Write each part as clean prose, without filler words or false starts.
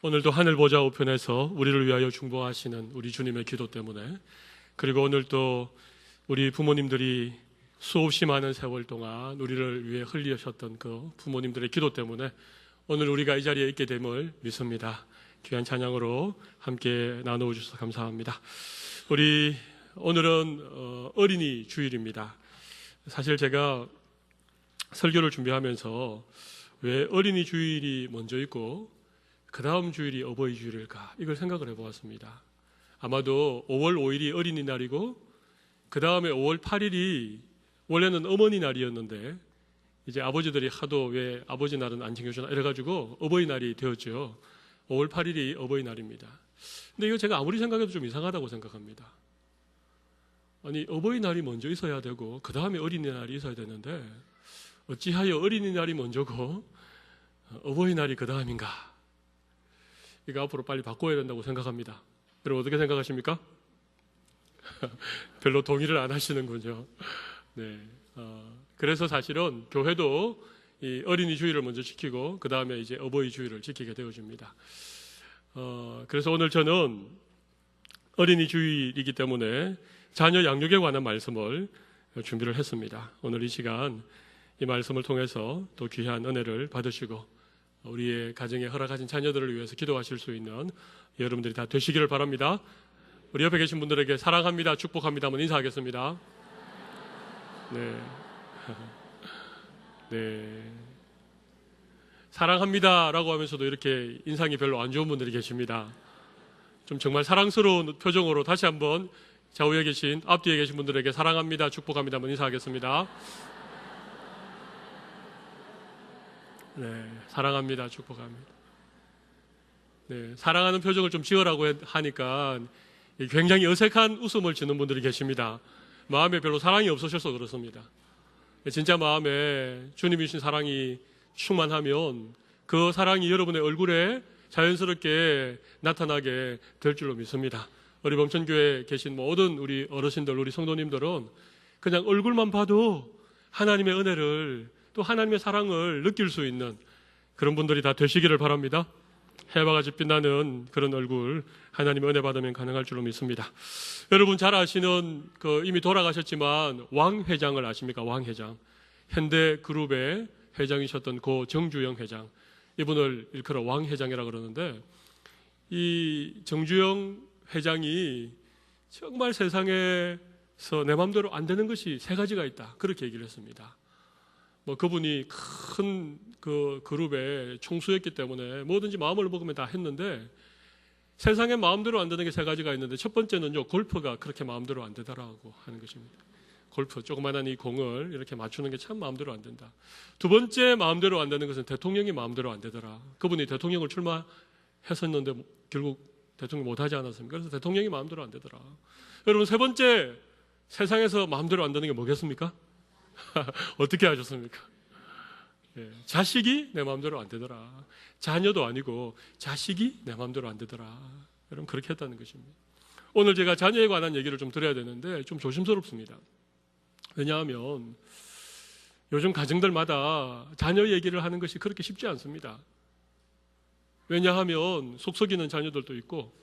오늘도 하늘 보좌 우편에서 우리를 위하여 중보하시는 우리 주님의 기도 때문에, 그리고 오늘 또 우리 부모님들이 수없이 많은 세월 동안 우리를 위해 흘리셨던 그 부모님들의 기도 때문에 오늘 우리가 이 자리에 있게 됨을 믿습니다. 귀한 찬양으로 함께 나누어 주셔서 감사합니다. 우리 오늘은 어린이 주일입니다. 사실 제가 설교를 준비하면서 왜 어린이 주일이 먼저 있고 그 다음 주일이 어버이 주일일까, 이걸 생각을 해보았습니다. 아마도 5월 5일이 어린이날이고 그 다음에 5월 8일이 원래는 어머니날이었는데 이제 아버지들이 하도 왜 아버지 날은 안 챙겨주나 이래가지고 어버이날이 되었죠. 5월 8일이 어버이날입니다. 근데 이거 제가 아무리 생각해도 좀 이상하다고 생각합니다. 아니, 어버이날이 먼저 있어야 되고 그 다음에 어린이날이 있어야 되는데 어찌하여 어린이날이 먼저고 어버이날이 그 다음인가? 이거 앞으로 빨리 바꿔야 된다고 생각합니다. 여러분 어떻게 생각하십니까? 별로 동의를 안 하시는군요. 네. 그래서 사실은 교회도 이 어린이 주일을 먼저 지키고 그 다음에 이제 어버이 주일을 지키게 되어집니다. 그래서 오늘 저는 어린이 주일이기 때문에 자녀 양육에 관한 말씀을 준비를 했습니다. 오늘 이 시간 이 말씀을 통해서 또 귀한 은혜를 받으시고 우리의 가정에 허락하신 자녀들을 위해서 기도하실 수 있는 여러분들이 다 되시기를 바랍니다. 우리 옆에 계신 분들에게 사랑합니다, 축복합니다 한번 인사하겠습니다. 네. 네. 사랑합니다라고 하면서도 이렇게 인상이 별로 안 좋은 분들이 계십니다. 좀 정말 사랑스러운 표정으로 다시 한번 좌우에 계신, 앞뒤에 계신 분들에게 사랑합니다, 축복합니다 한번 인사하겠습니다. 네, 사랑합니다, 축복합니다. 네, 사랑하는 표정을 좀 지으라고 하니까 굉장히 어색한 웃음을 짓는 분들이 계십니다. 마음에 별로 사랑이 없으셔서 그렇습니다. 진짜 마음에 주님이 주신 사랑이 충만하면 그 사랑이 여러분의 얼굴에 자연스럽게 나타나게 될 줄로 믿습니다. 우리 범천교회에 계신 모든 우리 어르신들, 우리 성도님들은 그냥 얼굴만 봐도 하나님의 은혜를, 또 하나님의 사랑을 느낄 수 있는 그런 분들이 다 되시기를 바랍니다. 해와 같이 빛나는 그런 얼굴, 하나님의 은혜 받으면 가능할 줄로 믿습니다. 여러분 잘 아시는 이미 돌아가셨지만 왕 회장을 아십니까? 왕 회장. 현대그룹의 회장이셨던 고 정주영 회장. 이분을 일컬어 왕 회장이라고 그러는데, 이 정주영 회장이 정말 세상에서 내 마음대로 안 되는 것이 세 가지가 있다, 그렇게 얘기를 했습니다. 그분이 큰 그 그룹의 총수였기 때문에 뭐든지 마음을 먹으면 다 했는데 세상에 마음대로 안 되는 게 세 가지가 있는데, 첫 번째는요, 골프가 그렇게 마음대로 안 되더라고 하는 것입니다. 골프, 조그만한 이 공을 이렇게 맞추는 게 참 마음대로 안 된다. 두 번째 마음대로 안 되는 것은 대통령이 마음대로 안 되더라. 그분이 대통령을 출마했었는데 결국 대통령 못하지 않았습니까? 그래서 대통령이 마음대로 안 되더라. 여러분, 세 번째 세상에서 마음대로 안 되는 게 뭐겠습니까? 어떻게 하셨습니까? 예, 자식이 내 마음대로 안 되더라. 자녀도 아니고 자식이 내 마음대로 안 되더라. 여러분, 그렇게 했다는 것입니다. 오늘 제가 자녀에 관한 얘기를 좀 드려야 되는데 좀 조심스럽습니다. 왜냐하면 요즘 가정들마다 자녀 얘기를 하는 것이 그렇게 쉽지 않습니다. 왜냐하면 속썩이는 자녀들도 있고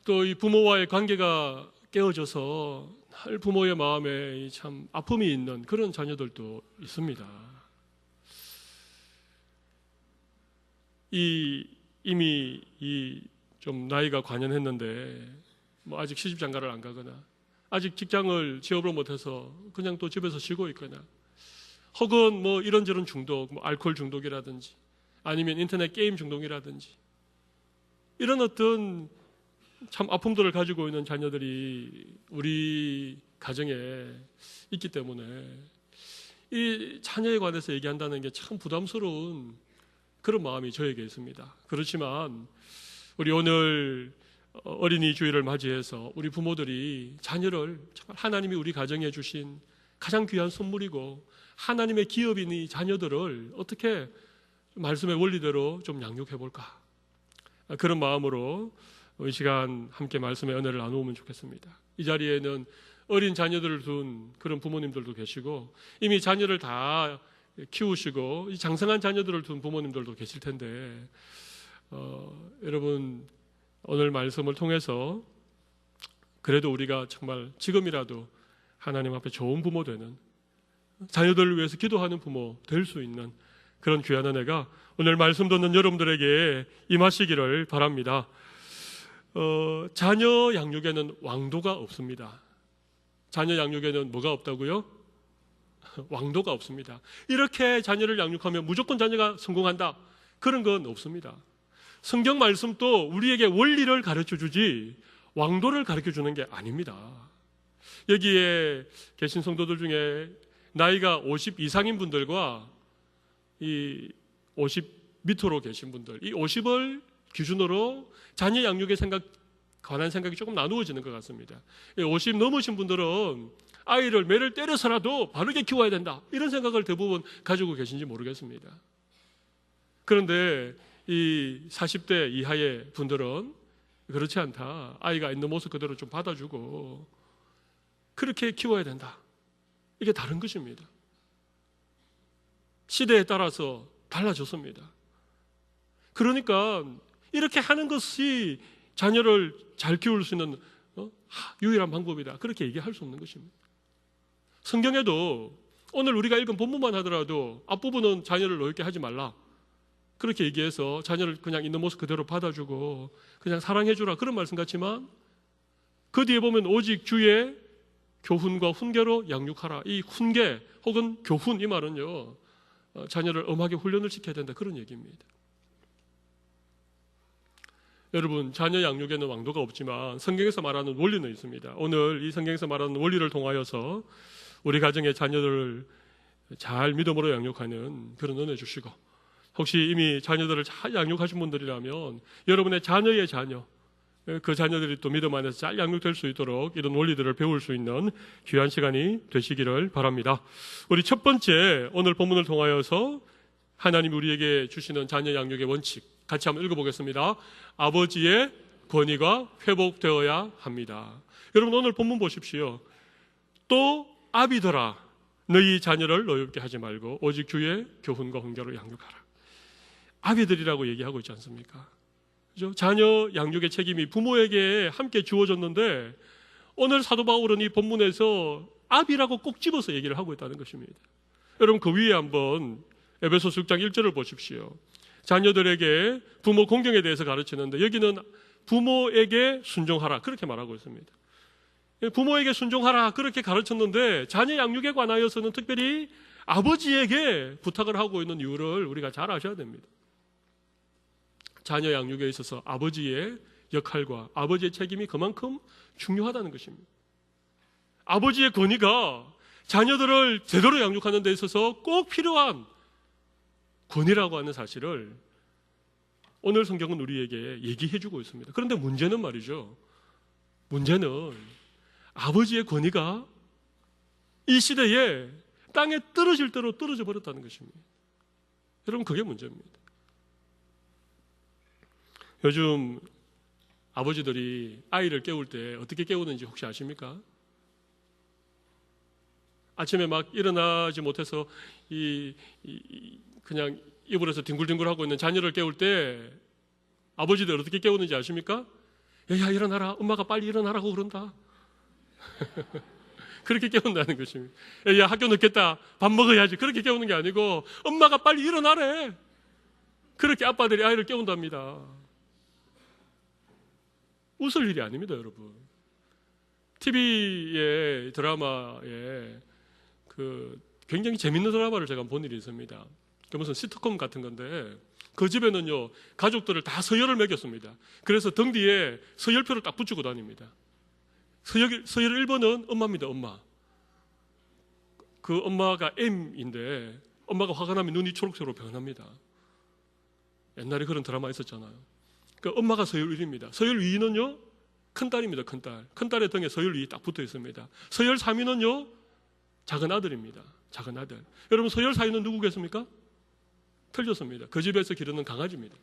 또 이 부모와의 관계가 깨어져서 늘 부모의 마음에 참 아픔이 있는 그런 자녀들도 있습니다. 이미 좀 나이가 관연했는데 아직 시집 장가를 안 가거나 아직 직장을 취업을 못해서 그냥 또 집에서 쉬고 있거나, 혹은 이런저런 중독, 알코올 중독이라든지 아니면 인터넷 게임 중독이라든지 이런 어떤 참 아픔들을 가지고 있는 자녀들이 우리 가정에 있기 때문에 이 자녀에 관해서 얘기한다는 게 참 부담스러운 그런 마음이 저에게 있습니다. 그렇지만 우리 오늘 어린이 주일을 맞이해서 우리 부모들이 자녀를 정말 하나님이 우리 가정에 주신 가장 귀한 선물이고 하나님의 기업인 이 자녀들을 어떻게 말씀의 원리대로 좀 양육해 볼까, 그런 마음으로 이 시간 함께 말씀의 은혜를 나누면 좋겠습니다. 이 자리에는 어린 자녀들을 둔 그런 부모님들도 계시고 이미 자녀를 다 키우시고 이 장성한 자녀들을 둔 부모님들도 계실 텐데 여러분 오늘 말씀을 통해서 그래도 우리가 정말 지금이라도 하나님 앞에 좋은 부모 되는, 자녀들을 위해서 기도하는 부모 될 수 있는 그런 귀한 은혜가 오늘 말씀 듣는 여러분들에게 임하시기를 바랍니다. 자녀 양육에는 왕도가 없습니다. 자녀 양육에는 뭐가 없다고요? 왕도가 없습니다. 이렇게 자녀를 양육하면 무조건 자녀가 성공한다, 그런 건 없습니다. 성경 말씀도 우리에게 원리를 가르쳐 주지 왕도를 가르쳐 주는 게 아닙니다. 여기에 계신 성도들 중에 나이가 50 이상인 분들과 이 50 밑으로 계신 분들, 이 50을 기준으로 자녀 양육에 관한 생각이 조금 나누어지는 것 같습니다. 50 넘으신 분들은 아이를 매를 때려서라도 바르게 키워야 된다, 이런 생각을 대부분 가지고 계신지 모르겠습니다. 그런데 이 40대 이하의 분들은 그렇지 않다, 아이가 있는 모습 그대로 좀 받아주고 그렇게 키워야 된다, 이게 다른 것입니다. 시대에 따라서 달라졌습니다. 그러니까 이렇게 하는 것이 자녀를 잘 키울 수 있는 유일한 방법이다, 그렇게 얘기할 수 없는 것입니다. 성경에도 오늘 우리가 읽은 본문만 하더라도 앞부분은 자녀를 노엽게 하지 말라, 그렇게 얘기해서 자녀를 그냥 있는 모습 그대로 받아주고 그냥 사랑해주라, 그런 말씀 같지만 그 뒤에 보면 오직 주의 교훈과 훈계로 양육하라, 이 훈계 혹은 교훈, 이 말은요 자녀를 엄하게 훈련을 시켜야 된다, 그런 얘기입니다. 여러분, 자녀 양육에는 왕도가 없지만 성경에서 말하는 원리는 있습니다. 오늘 이 성경에서 말하는 원리를 통하여서 우리 가정의 자녀들을 잘 믿음으로 양육하는 그런 은혜 주시고, 혹시 이미 자녀들을 잘 양육하신 분들이라면 여러분의 자녀의 자녀, 그 자녀들이 또 믿음 안에서 잘 양육될 수 있도록 이런 원리들을 배울 수 있는 귀한 시간이 되시기를 바랍니다. 우리 첫 번째, 오늘 본문을 통하여서 하나님이 우리에게 주시는 자녀 양육의 원칙 같이 한번 읽어보겠습니다. 아버지의 권위가 회복되어야 합니다. 여러분, 오늘 본문 보십시오. 또 아비들아, 너희 자녀를 노엽게 하지 말고 오직 주의 교훈과 훈계로 양육하라. 아비들이라고 얘기하고 있지 않습니까? 그죠? 자녀 양육의 책임이 부모에게 함께 주어졌는데 오늘 사도 바울은 이 본문에서 아비라고 꼭 집어서 얘기를 하고 있다는 것입니다. 여러분, 그 위에 한번 에베소서 6장 1절을 보십시오. 자녀들에게 부모 공경에 대해서 가르치는데 여기는 부모에게 순종하라, 그렇게 말하고 있습니다. 부모에게 순종하라, 그렇게 가르쳤는데 자녀 양육에 관하여서는 특별히 아버지에게 부탁을 하고 있는 이유를 우리가 잘 아셔야 됩니다. 자녀 양육에 있어서 아버지의 역할과 아버지의 책임이 그만큼 중요하다는 것입니다. 아버지의 권위가 자녀들을 제대로 양육하는 데 있어서 꼭 필요한 권위라고 하는 사실을 오늘 성경은 우리에게 얘기해주고 있습니다. 그런데 문제는 말이죠, 문제는 아버지의 권위가 이 시대에 땅에 떨어질 대로 떨어져 버렸다는 것입니다. 여러분, 그게 문제입니다. 요즘 아버지들이 아이를 깨울 때 어떻게 깨우는지 혹시 아십니까? 아침에 막 일어나지 못해서 그냥 이불에서 뒹굴뒹굴하고 있는 자녀를 깨울 때 아버지들 어떻게 깨우는지 아십니까? 야, 일어나라, 엄마가 빨리 일어나라고 그런다. 그렇게 깨운다는 것입니다. 야, 학교 늦겠다, 밥 먹어야지, 그렇게 깨우는 게 아니고 엄마가 빨리 일어나래, 그렇게 아빠들이 아이를 깨운답니다. 웃을 일이 아닙니다, 여러분. TV의 드라마에 굉장히 재밌는 드라마를 제가 본 일이 있습니다. 그 무슨 시트콤 같은 건데 그 집에는요 가족들을 다 서열을 매겼습니다. 그래서 등 뒤에 서열표를 딱 붙이고 다닙니다. 서열 1번은 엄마입니다, 엄마. 그 엄마가 M인데 엄마가 화가 나면 눈이 초록색으로 변합니다. 옛날에 그런 드라마 있었잖아요. 그 엄마가 서열 1입니다. 서열 2는요 큰딸입니다, 큰딸. 큰딸의 등에 서열 2 딱 붙어 있습니다. 서열 3위는요 작은 아들입니다, 작은 아들. 여러분, 서열 4위는 누구겠습니까? 틀렸습니다. 그 집에서 기르는 강아지입니다.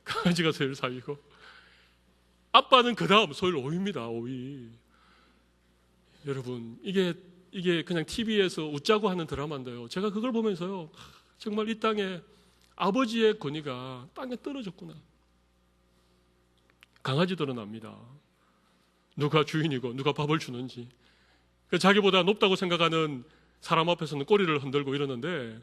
강아지가 서열 4위고 아빠는 그 다음 서열 5위입니다, 5위. 여러분, 이게 이게 그냥 TV에서 웃자고 하는 드라마인데요. 제가 그걸 보면서요, 정말 이 땅에 아버지의 권위가 땅에 떨어졌구나. 강아지들은 압니다. 누가 주인이고 누가 밥을 주는지. 자기보다 높다고 생각하는 사람 앞에서는 꼬리를 흔들고 이러는데,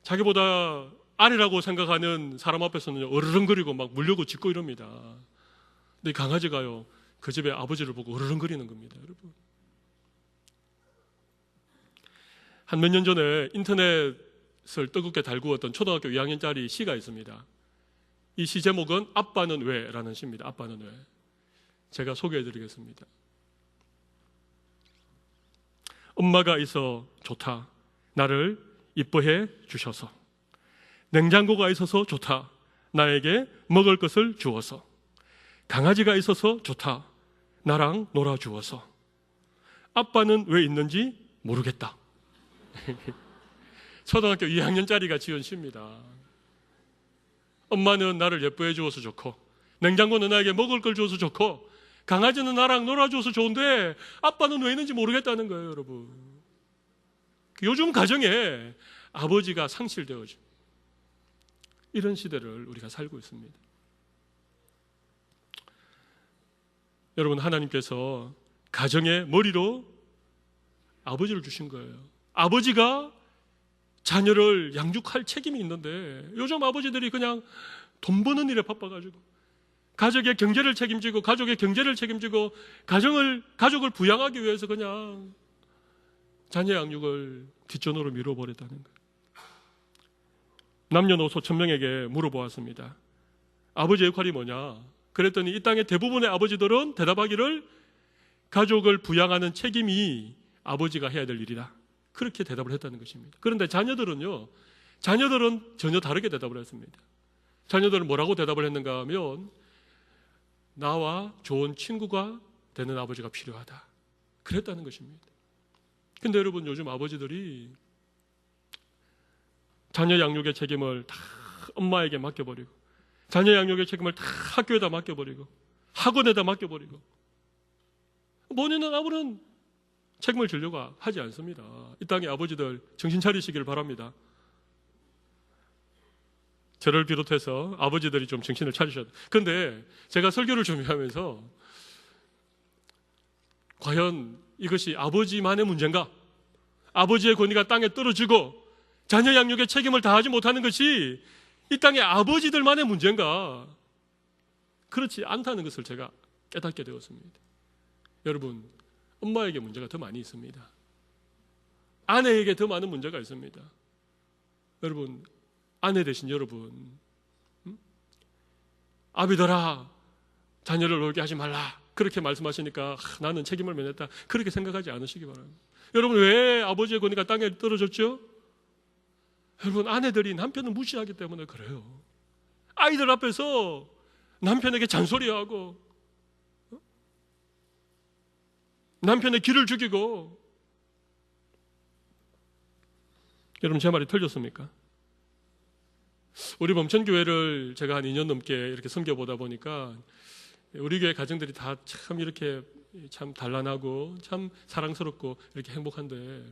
자기보다 아래라고 생각하는 사람 앞에서는 어르렁거리고 막 물려고 짖고 이럽니다. 근데 이 강아지가요, 그 집의 아버지를 보고 어르렁거리는 겁니다, 여러분. 한 몇 년 전에 인터넷을 뜨겁게 달구었던 초등학교 2학년짜리 시가 있습니다. 이 시 제목은 아빠는 왜? 라는 시입니다. 아빠는 왜? 제가 소개해드리겠습니다. 엄마가 있어 좋다. 나를 이뻐해 주셔서. 냉장고가 있어서 좋다. 나에게 먹을 것을 주어서. 강아지가 있어서 좋다. 나랑 놀아주어서. 아빠는 왜 있는지 모르겠다. 초등학교 2학년짜리가 지은 시입니다. 엄마는 나를 예뻐해 주어서 좋고, 냉장고는 나에게 먹을 걸 주어서 좋고, 강아지는 나랑 놀아줘서 좋은데 아빠는 왜 있는지 모르겠다는 거예요, 여러분. 요즘 가정에 아버지가 상실되어져, 이런 시대를 우리가 살고 있습니다. 여러분, 하나님께서 가정의 머리로 아버지를 주신 거예요. 아버지가 자녀를 양육할 책임이 있는데, 요즘 아버지들이 그냥 돈 버는 일에 바빠가지고 가족의 경제를 책임지고, 가족의 경제를 책임지고, 가족을 부양하기 위해서 그냥 자녀 양육을 뒷전으로 미뤄버렸다는 거예요. 남녀노소 1000명에게 물어보았습니다. 아버지의 역할이 뭐냐? 그랬더니 이 땅의 대부분의 아버지들은 대답하기를, 가족을 부양하는 책임이 아버지가 해야 될 일이다, 그렇게 대답을 했다는 것입니다. 그런데 자녀들은 전혀 다르게 대답을 했습니다. 자녀들은 뭐라고 대답을 했는가 하면, 나와 좋은 친구가 되는 아버지가 필요하다, 그랬다는 것입니다. 근데 여러분, 요즘 아버지들이 자녀 양육의 책임을 다 엄마에게 맡겨버리고, 자녀 양육의 책임을 다 학교에다 맡겨버리고, 학원에다 맡겨버리고, 본인은 아무런 책임을 지려고 하지 않습니다. 이 땅의 아버지들 정신 차리시기를 바랍니다. 저를 비롯해서 아버지들이 좀 정신을 차리셔야 돼요. 그런데 제가 설교를 준비하면서, 과연 이것이 아버지만의 문제인가? 아버지의 권위가 땅에 떨어지고 자녀 양육의 책임을 다하지 못하는 것이 이 땅의 아버지들만의 문제인가? 그렇지 않다는 것을 제가 깨닫게 되었습니다. 여러분, 엄마에게 문제가 더 많이 있습니다. 아내에게 더 많은 문제가 있습니다. 여러분, 아내 되신 여러분, 아비들아, 자녀를 놀게 하지 말라, 그렇게 말씀하시니까 나는 책임을 면했다, 그렇게 생각하지 않으시기 바랍니다. 여러분, 왜 아버지의 권위가 땅에 떨어졌죠? 여러분, 아내들이 남편을 무시하기 때문에 그래요. 아이들 앞에서 남편에게 잔소리하고, 남편의 기를 죽이고. 여러분, 제 말이 틀렸습니까? 우리 범천교회를 제가 한 2년 넘게 이렇게 섬겨보다 보니까 우리 교회 가정들이 다 참 이렇게 참 단란하고 참 사랑스럽고 이렇게 행복한데,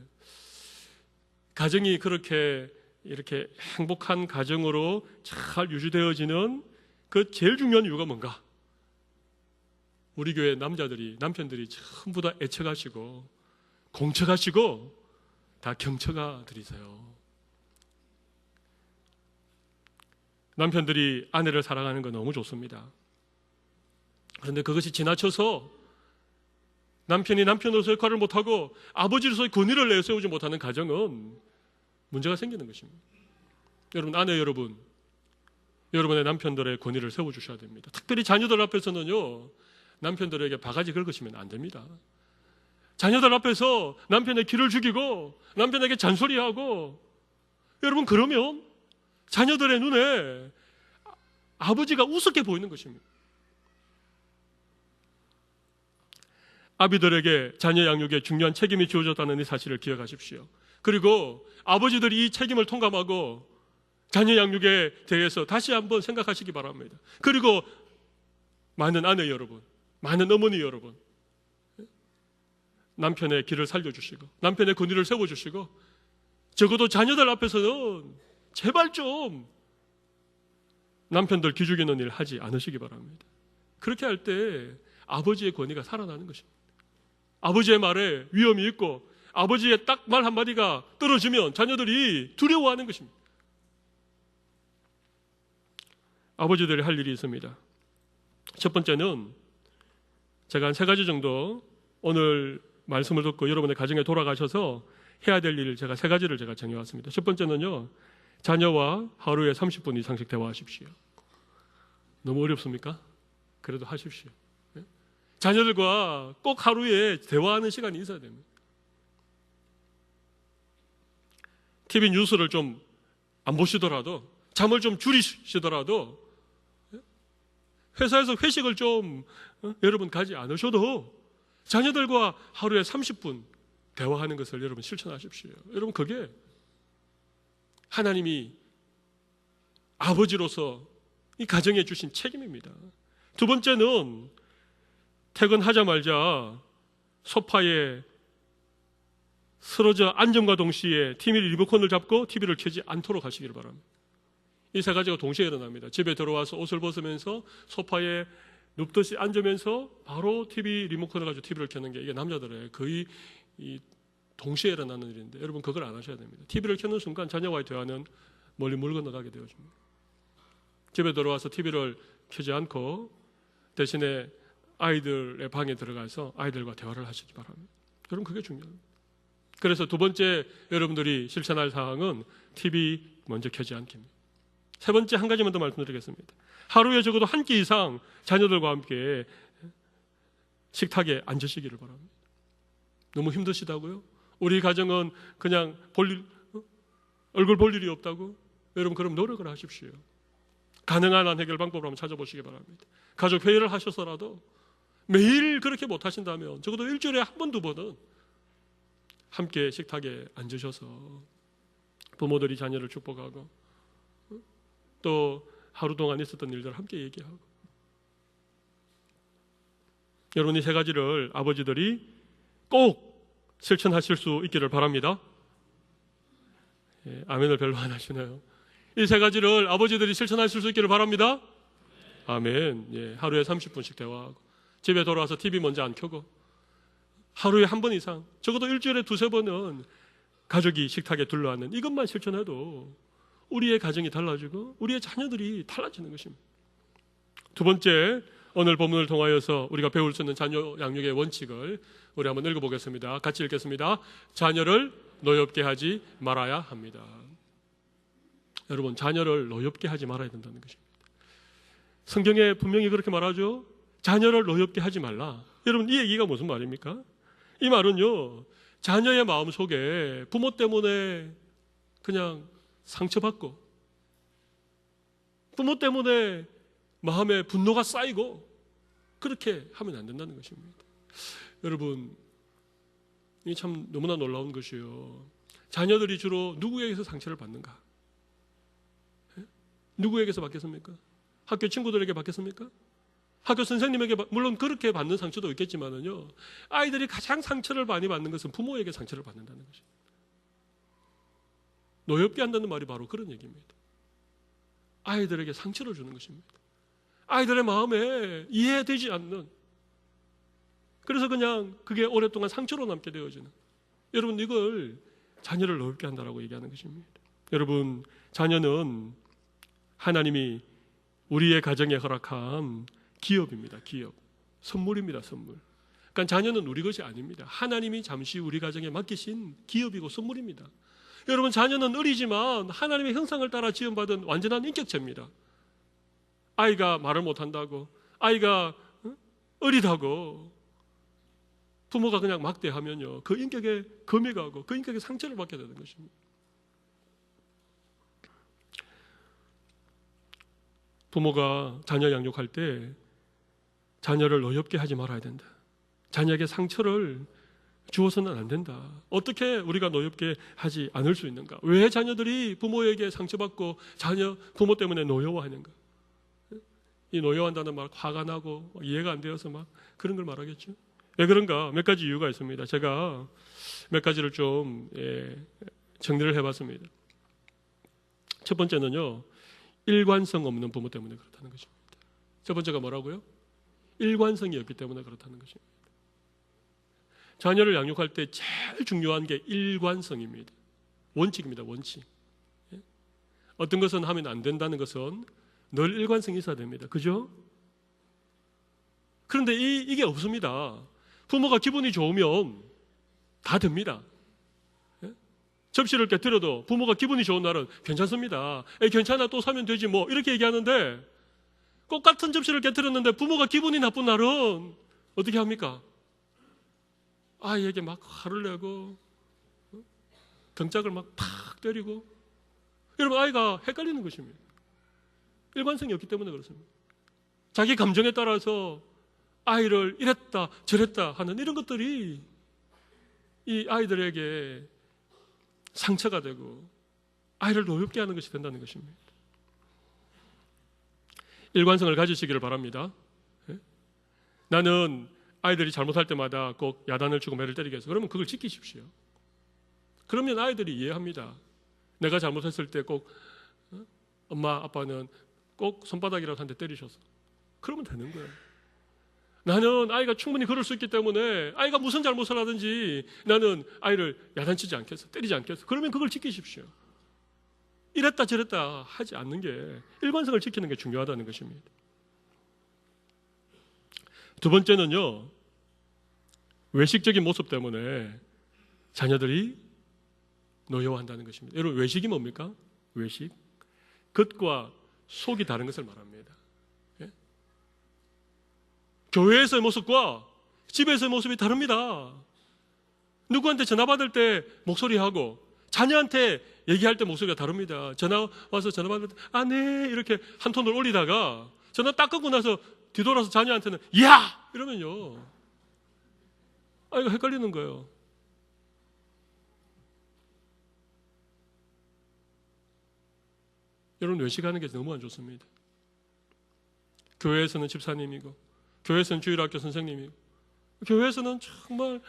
가정이 그렇게 이렇게 행복한 가정으로 잘 유지되어지는 그 제일 중요한 이유가 뭔가? 우리 교회 남편들이 전부 다 애처가시고 공처가시고 다 경처가 들이세요. 남편들이 아내를 사랑하는 건 너무 좋습니다. 그런데 그것이 지나쳐서 남편이 남편으로서 역할을 못하고 아버지로서의 권위를 내세우지 못하는 가정은 문제가 생기는 것입니다. 여러분, 아내 여러분, 여러분의 남편들의 권위를 세워주셔야 됩니다. 특별히 자녀들 앞에서는요, 남편들에게 바가지 긁으시면 안 됩니다. 자녀들 앞에서 남편의 기를 죽이고 남편에게 잔소리하고, 여러분, 그러면 자녀들의 눈에 아버지가 우습게 보이는 것입니다. 아비들에게 자녀 양육에 중요한 책임이 주어졌다는 이 사실을 기억하십시오. 그리고 아버지들이 이 책임을 통감하고 자녀 양육에 대해서 다시 한번 생각하시기 바랍니다. 그리고 많은 아내 여러분, 많은 어머니 여러분, 남편의 길을 살려주시고 남편의 권위를 세워주시고 적어도 자녀들 앞에서는 제발 좀 남편들 기죽이는 일 하지 않으시기 바랍니다. 그렇게 할 때 아버지의 권위가 살아나는 것입니다. 아버지의 말에 위험이 있고 아버지의 딱 말 한마디가 떨어지면 자녀들이 두려워하는 것입니다. 아버지들이 할 일이 있습니다. 첫 번째는 제가 한 3가지 정도 오늘 말씀을 듣고 여러분의 가정에 돌아가셔서 해야 될 일 제가 3가지를 제가 정해왔습니다. 첫 번째는요, 자녀와 하루에 30분 이상씩 대화하십시오. 너무 어렵습니까? 그래도 하십시오. 자녀들과 꼭 하루에 대화하는 시간이 있어야 됩니다. TV 뉴스를 좀 안 보시더라도 잠을 좀 줄이시더라도 회사에서 회식을 좀 여러분 가지 않으셔도 자녀들과 하루에 30분 대화하는 것을 여러분 실천하십시오. 여러분 그게 하나님이 아버지로서 이 가정에 주신 책임입니다. 두 번째는 퇴근하자마자 소파에 쓰러져 앉음과 동시에 TV 리모컨을 잡고 TV를 켜지 않도록 하시기를 바랍니다. 이 3가지가 동시에 일어납니다. 집에 들어와서 옷을 벗으면서 소파에 눕듯이 앉으면서 바로 TV 리모컨을 가지고 TV를 켜는 게 이게 남자들의 거의 동시에 일어나는 일인데 여러분 그걸 안 하셔야 됩니다. TV를 켜는 순간 자녀와의 대화는 멀리 물 건너가게 되어집니다. 집에 들어와서 TV를 켜지 않고 대신에 아이들의 방에 들어가서 아이들과 대화를 하시기 바랍니다. 여러분 그게 중요합니다. 그래서 두 번째 여러분들이 실천할 사항은 TV 먼저 켜지 않기입니다. 세 번째 한 가지만 더 말씀드리겠습니다. 하루에 적어도 한 끼 이상 자녀들과 함께 식탁에 앉으시기를 바랍니다. 너무 힘드시다고요? 우리 가정은 그냥 얼굴 볼 일이 없다고? 여러분 그럼 노력을 하십시오. 가능한 한 해결 방법을 한번 찾아보시기 바랍니다. 가족 회의를 하셔서라도 매일 그렇게 못하신다면 적어도 일주일에 한 번, 2번은 함께 식탁에 앉으셔서 부모들이 자녀를 축복하고 또 하루 동안 있었던 일들을 함께 얘기하고 여러분 이 3가지를 아버지들이 꼭 실천하실 수 있기를 바랍니다. 아멘을 별로 안 하시나요? 이 3가지를 아버지들이 실천하실 수 있기를 바랍니다. 아멘. 하루에 30분씩 대화하고 집에 돌아와서 TV 먼저 안 켜고 하루에 한 번 이상 적어도 일주일에 2-3번은 가족이 식탁에 둘러앉는 이것만 실천해도 우리의 가정이 달라지고 우리의 자녀들이 달라지는 것입니다. 두 번째 오늘 본문을 통하여서 우리가 배울 수 있는 자녀 양육의 원칙을 우리 한번 읽어보겠습니다. 같이 읽겠습니다. 자녀를 노엽게 하지 말아야 합니다. 여러분 자녀를 노엽게 하지 말아야 된다는 것입니다. 성경에 분명히 그렇게 말하죠. 자녀를 노엽게 하지 말라. 여러분 이 얘기가 무슨 말입니까? 이 말은요 자녀의 마음속에 부모 때문에 그냥 상처받고 부모 때문에 마음에 분노가 쌓이고 그렇게 하면 안 된다는 것입니다. 여러분 이 참 너무나 놀라운 것이요. 자녀들이 주로 누구에게서 상처를 받는가? 누구에게서 받겠습니까? 학교 친구들에게 받겠습니까? 학교 선생님에게 물론 그렇게 받는 상처도 있겠지만은요. 아이들이 가장 상처를 많이 받는 것은 부모에게 상처를 받는다는 것입니다. 노엽게 한다는 말이 바로 그런 얘기입니다. 아이들에게 상처를 주는 것입니다. 아이들의 마음에 이해되지 않는 그래서 그냥 그게 오랫동안 상처로 남게 되어지는 여러분 이걸 자녀를 노엽게 한다라고 얘기하는 것입니다. 여러분 자녀는 하나님이 우리의 가정에 허락한 기업입니다. 기업. 선물입니다. 선물. 그러니까 자녀는 우리 것이 아닙니다. 하나님이 잠시 우리 가정에 맡기신 기업이고 선물입니다. 여러분 자녀는 어리지만 하나님의 형상을 따라 지음받은 완전한 인격체입니다. 아이가 말을 못한다고 아이가 어리다고 부모가 그냥 막대하면요 그 인격에 금이 가고 그 인격에 상처를 받게 되는 것입니다. 부모가 자녀 양육할 때 자녀를 노엽게 하지 말아야 된다. 자녀에게 상처를 주어서는 안 된다. 어떻게 우리가 노엽게 하지 않을 수 있는가? 왜 자녀들이 부모에게 상처받고 부모 때문에 노여워하는가? 이 노여워한다는 말 화가 나고 이해가 안 되어서 막 그런 걸 말하겠죠. 왜 그런가? 몇 가지 이유가 있습니다. 제가 몇 가지를 좀 정리를 해봤습니다. 첫 번째는요, 일관성 없는 부모 때문에 그렇다는 것입니다. 첫 번째가 뭐라고요? 일관성이 없기 때문에 그렇다는 것입니다. 자녀를 양육할 때 제일 중요한 게 일관성입니다. 원칙입니다. 원칙. 어떤 것은 하면 안 된다는 것은 늘 일관성이 있어야 됩니다. 그죠? 그런데 이게 없습니다. 부모가 기분이 좋으면 다 됩니다. 접시를 깨뜨려도 부모가 기분이 좋은 날은 괜찮습니다. 괜찮아, 또 사면 되지 뭐, 이렇게 얘기하는데, 꼭 같은 접시를 깨뜨렸는데 부모가 기분이 나쁜 날은 어떻게 합니까? 아이에게 막 화를 내고 등짝을 막 팍 때리고. 여러분, 아이가 헷갈리는 것입니다. 일관성이 없기 때문에 그렇습니다. 자기 감정에 따라서 아이를 이랬다 저랬다 하는 이런 것들이 이 아이들에게 상처가 되고 아이를 노엽게 하는 것이 된다는 것입니다. 일관성을 가지시기를 바랍니다. 나는 아이들이 잘못할 때마다 꼭 야단을 치고 매를 때리게 해서, 그러면 그걸 지키십시오. 그러면 아이들이 이해합니다. 내가 잘못했을 때 꼭 엄마 아빠는 꼭 손바닥이라도 한 대 때리셔서, 그러면 되는 거예요. 나는 아이가 충분히 그럴 수 있기 때문에 아이가 무슨 잘못을 하든지 나는 아이를 야단치지 않겠어, 때리지 않겠어. 그러면 그걸 지키십시오. 이랬다 저랬다 하지 않는 게, 일관성을 지키는 게 중요하다는 것입니다. 두 번째는요, 외식적인 모습 때문에 자녀들이 노여워한다는 것입니다. 여러분, 외식이 뭡니까? 외식, 겉과 속이 다른 것을 말합니다. 예? 교회에서의 모습과 집에서의 모습이 다릅니다. 누구한테 전화 받을 때 목소리하고 자녀한테 얘기할 때 목소리가 다릅니다. 전화 와서 전화 받을 때 아, 네 이렇게 한 톤을 올리다가 전화 딱 끊고 나서 뒤돌아서 자녀한테는 야! 이러면요, 아이가 헷갈리는 거예요. 여러분, 외식하는 게 너무 안 좋습니다. 교회에서는 집사님이고, 교회에서는 주일학교 선생님이고, 교회에서는 정말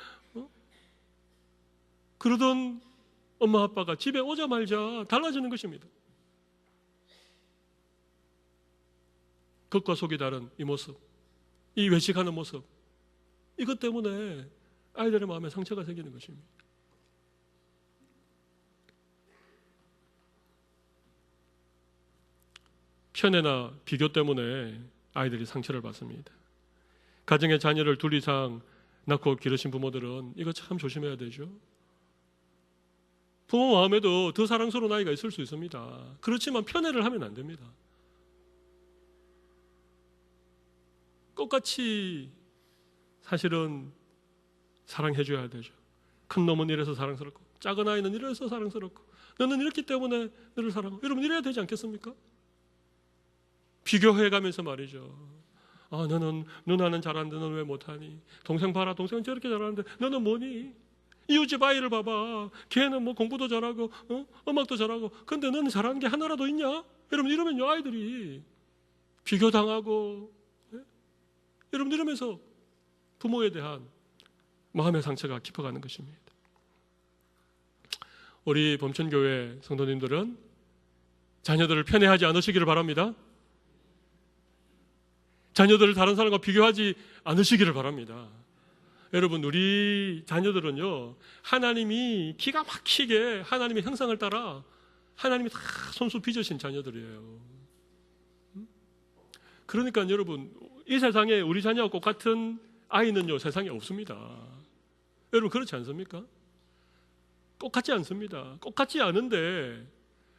그러던 엄마 아빠가 집에 오자마자 달라지는 것입니다. 겉과 속이 다른 이 모습, 이 외식하는 모습, 이것 때문에 아이들의 마음에 상처가 생기는 것입니다. 편애나 비교 때문에 아이들이 상처를 받습니다. 가정에 자녀를 둘 이상 낳고 기르신 부모들은 이거 참 조심해야 되죠. 부모 마음에도 더 사랑스러운 아이가 있을 수 있습니다. 그렇지만 편애를 하면 안 됩니다. 똑같이 사실은 사랑해줘야 되죠. 큰 놈은 이래서 사랑스럽고 작은 아이는 이래서 사랑스럽고 너는 이렇기 때문에 너를 사랑하고, 여러분 이래야 되지 않겠습니까? 비교해가면서 말이죠. 아, 너는 누나는 잘하는데 너는 왜 못하니? 동생 봐라, 동생은 저렇게 잘하는데 너는 뭐니? 이웃집 아이를 봐봐, 걔는 뭐 공부도 잘하고 음악도 잘하고, 근데 너는 잘하는 게 하나라도 있냐? 여러분 이러면요, 아이들이 비교당하고, 여러분 이러면서 부모에 대한 마음의 상처가 깊어가는 것입니다. 우리 범천교회 성도님들은 자녀들을 편애하지 않으시기를 바랍니다. 자녀들을 다른 사람과 비교하지 않으시기를 바랍니다. 여러분, 우리 자녀들은요, 하나님이 기가 막히게 하나님의 형상을 따라 하나님이 다 손수 빚으신 자녀들이에요. 그러니까 여러분, 이 세상에 우리 자녀와 똑같은 아이는요, 세상에 없습니다. 여러분, 그렇지 않습니까? 똑같지 않습니다. 똑같지 않은데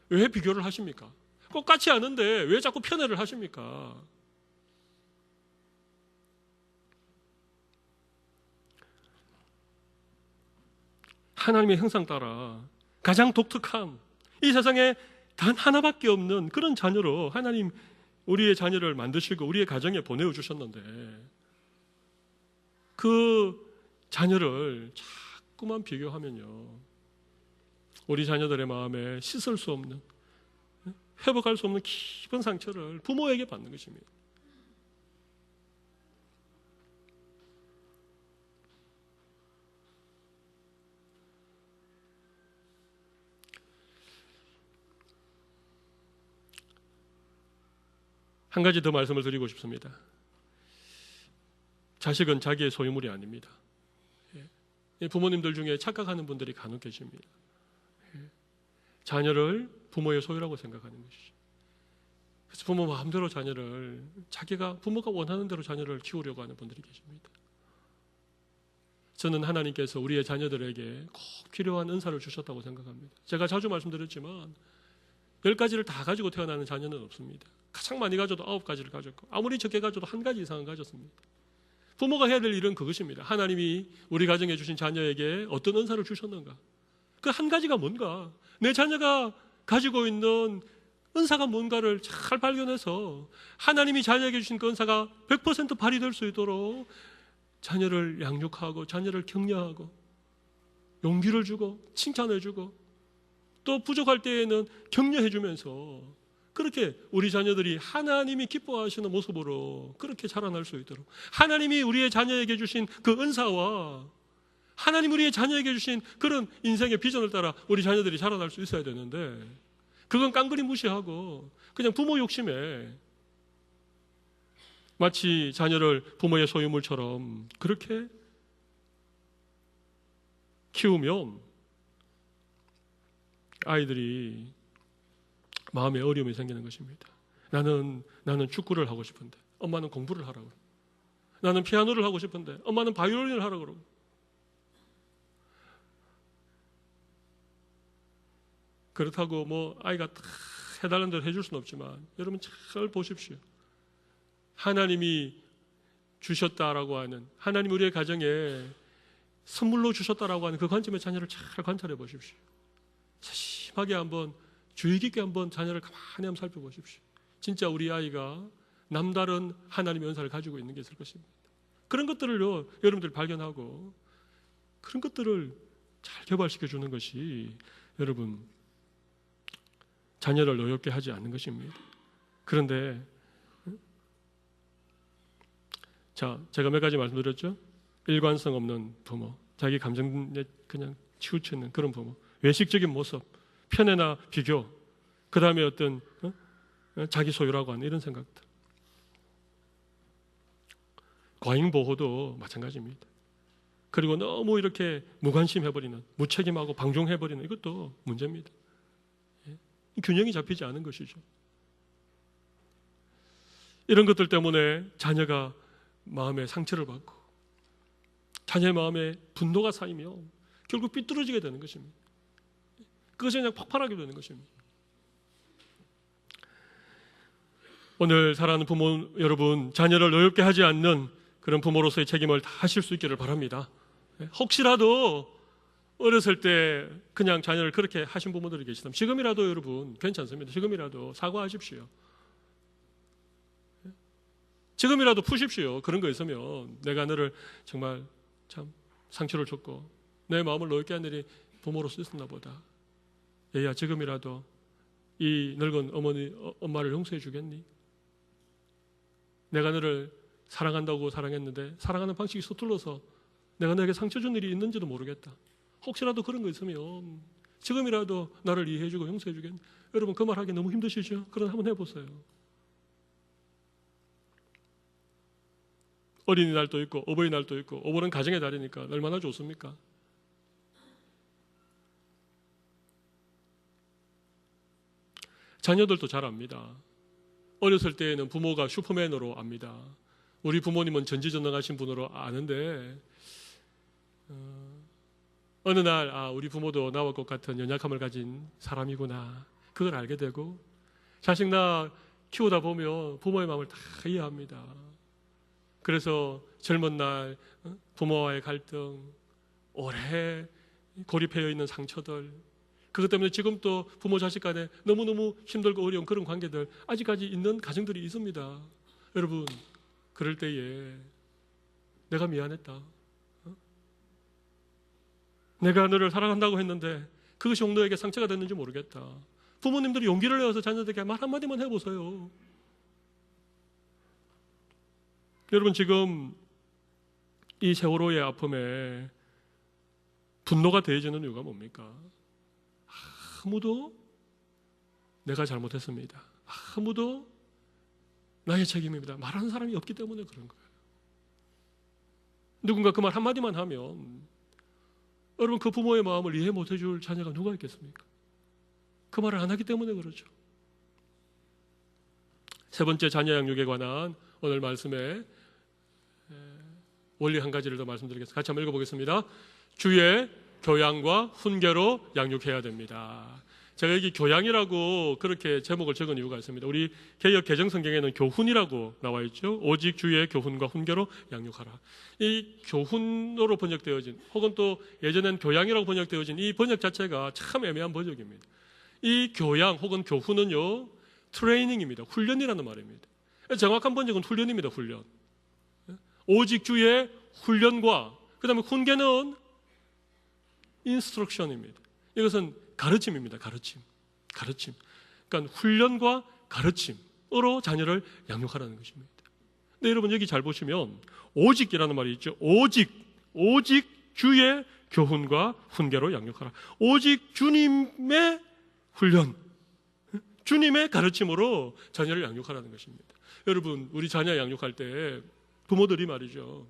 왜 비교를 하십니까? 똑같지 않은데 왜 자꾸 편애를 하십니까? 하나님의 형상 따라 가장 독특한, 이 세상에 단 하나밖에 없는 그런 자녀로 하나님 우리의 자녀를 만드시고 우리의 가정에 보내주셨는데, 그 자녀를 자꾸만 비교하면요, 우리 자녀들의 마음에 씻을 수 없는, 회복할 수 없는 깊은 상처를 부모에게 받는 것입니다. 한 가지 더 말씀을 드리고 싶습니다. 자식은 자기의 소유물이 아닙니다. 부모님들 중에 착각하는 분들이 간혹 계십니다. 자녀를 부모의 소유라고 생각하는 것이죠. 그래서 부모 마음대로 자녀를 부모가 원하는 대로 자녀를 키우려고 하는 분들이 계십니다. 저는 하나님께서 우리의 자녀들에게 꼭 필요한 은사를 주셨다고 생각합니다. 제가 자주 말씀드렸지만 10가지를 다 가지고 태어나는 자녀는 없습니다. 가장 많이 가져도 9가지를 가졌고 아무리 적게 가져도 1가지 이상은 가졌습니다. 부모가 해야 될 일은 그것입니다. 하나님이 우리 가정에 주신 자녀에게 어떤 은사를 주셨는가? 그 1가지가 뭔가? 내 자녀가 가지고 있는 은사가 뭔가를 잘 발견해서 하나님이 자녀에게 주신 그 은사가 100% 발휘될 수 있도록 자녀를 양육하고 자녀를 격려하고 용기를 주고 칭찬해주고 또 부족할 때에는 격려해주면서 그렇게 우리 자녀들이 하나님이 기뻐하시는 모습으로 그렇게 자라날 수 있도록 하나님이 우리의 자녀에게 주신 그 은사와 하나님 우리의 자녀에게 주신 그런 인생의 비전을 따라 우리 자녀들이 자라날 수 있어야 되는데 그건 깡그리 무시하고 그냥 부모 욕심에 마치 자녀를 부모의 소유물처럼 그렇게 키우면 아이들이 마음에 어려움이 생기는 것입니다. 나는 축구를 하고 싶은데 엄마는 공부를 하라고. 나는 피아노를 하고 싶은데 엄마는 바이올린을 하라고 그러고. 그렇다고 뭐 아이가 다 해달라는 대로 해줄 수는 없지만 여러분 잘 보십시오. 하나님이 주셨다라고 하는 하나님 우리의 가정에 선물로 주셨다라고 하는 그 관점의 자녀를 잘 관찰해 보십시오. 세심하게 한번 주의 깊게 한번 자녀를 가만히 한번 살펴보십시오. 진짜 우리 아이가 남다른 하나님의 은사를 가지고 있는 게 있을 것입니다. 그런 것들을요 여러분들 발견하고 그런 것들을 잘 개발시켜 주는 것이 여러분 자녀를 어렵게 하지 않는 것입니다. 그런데 자, 제가 몇 가지 말씀드렸죠? 일관성 없는 부모, 자기 감정에 그냥 치우치는 그런 부모, 외식적인 모습, 편애나 비교, 그 다음에 어떤 자기 소유라고 하는 이런 생각들. 과잉 보호도 마찬가지입니다. 그리고 너무 이렇게 무관심해버리는, 무책임하고 방종해버리는 이것도 문제입니다. 균형이 잡히지 않은 것이죠. 이런 것들 때문에 자녀가 마음에 상처를 받고 자녀의 마음에 분노가 쌓이며 결국 삐뚤어지게 되는 것입니다. 그것이 그냥 폭발하게 되는 것입니다. 오늘 사랑하는 부모 여러분, 자녀를 어렵게 하지 않는 그런 부모로서의 책임을 다 하실 수 있기를 바랍니다. 혹시라도 어렸을 때 그냥 자녀를 그렇게 하신 부모들이 계시다면 지금이라도 여러분 괜찮습니다. 지금이라도 사과하십시오. 지금이라도 푸십시오. 그런 거 있으면 내가 너를 정말 참 상처를 줬고 내 마음을 넓게 한 일이 부모로서 있었나 보다. 얘야 지금이라도 이 늙은 엄마를 용서해 주겠니? 내가 너를 사랑한다고 사랑했는데 사랑하는 방식이 서툴러서 내가 너에게 상처 준 일이 있는지도 모르겠다. 혹시라도 그런 거 있으면 지금이라도 나를 이해해 주고 용서해 주겠니? 여러분 그 말 하기 너무 힘드시죠? 그럼 한번 해보세요. 어린이날도 있고 어버이날도 있고 어버이는 가정의 달이니까 얼마나 좋습니까? 자녀들도 잘 압니다. 어렸을 때에는 부모가 슈퍼맨으로 압니다. 우리 부모님은 전지전능하신 분으로 아는데 어느 날 우리 부모도 나와 똑같은 연약함을 가진 사람이구나 그걸 알게 되고 자식 나 키우다 보면 부모의 마음을 다 이해합니다. 그래서 젊은 날 부모와의 갈등, 오래 고립되어 있는 상처들, 그것 때문에 지금 또 부모 자식 간에 너무너무 힘들고 어려운 그런 관계들 아직까지 있는 가정들이 있습니다. 여러분 그럴 때에 내가 미안했다. 내가 너를 사랑한다고 했는데 그것이 너에게 상처가 됐는지 모르겠다. 부모님들이 용기를 내어서 자녀들에게 말 한마디만 해보세요. 여러분 지금 이 세월호의 아픔에 분노가 더해지는 이유가 뭡니까? 아무도 내가 잘못했습니다. 아무도 나의 책임입니다. 말하는 사람이 없기 때문에 그런 거예요. 누군가 그 말 한마디만 하면 여러분 그 부모의 마음을 이해 못해 줄 자녀가 누가 있겠습니까? 그 말을 안 하기 때문에 그렇죠. 세 번째, 자녀 양육에 관한 오늘 말씀의 원리 한 가지를 더 말씀드리겠습니다. 같이 한번 읽어보겠습니다. 주의 교양과 훈계로 양육해야 됩니다. 제가 여기 교양이라고 그렇게 제목을 적은 이유가 있습니다. 우리 개역 개정 성경에는 교훈이라고 나와 있죠. 오직 주의 교훈과 훈계로 양육하라. 이 교훈으로 번역되어진 혹은 또 예전엔 교양이라고 번역되어진 이 번역 자체가 참 애매한 번역입니다. 이 교양 혹은 교훈은요, 트레이닝입니다. 훈련이라는 말입니다. 정확한 번역은 훈련입니다. 훈련. 오직 주의 훈련과 그 다음에 훈계는 인스트럭션입니다. 이것은 가르침입니다. 가르침. 그러니까 훈련과 가르침으로 자녀를 양육하라는 것입니다. 근데 여러분 여기 잘 보시면 오직이라는 말이 있죠. 오직 주의 교훈과 훈계로 양육하라. 오직 주님의 훈련, 주님의 가르침으로 자녀를 양육하라는 것입니다. 여러분 우리 자녀 양육할 때 부모들이 말이죠,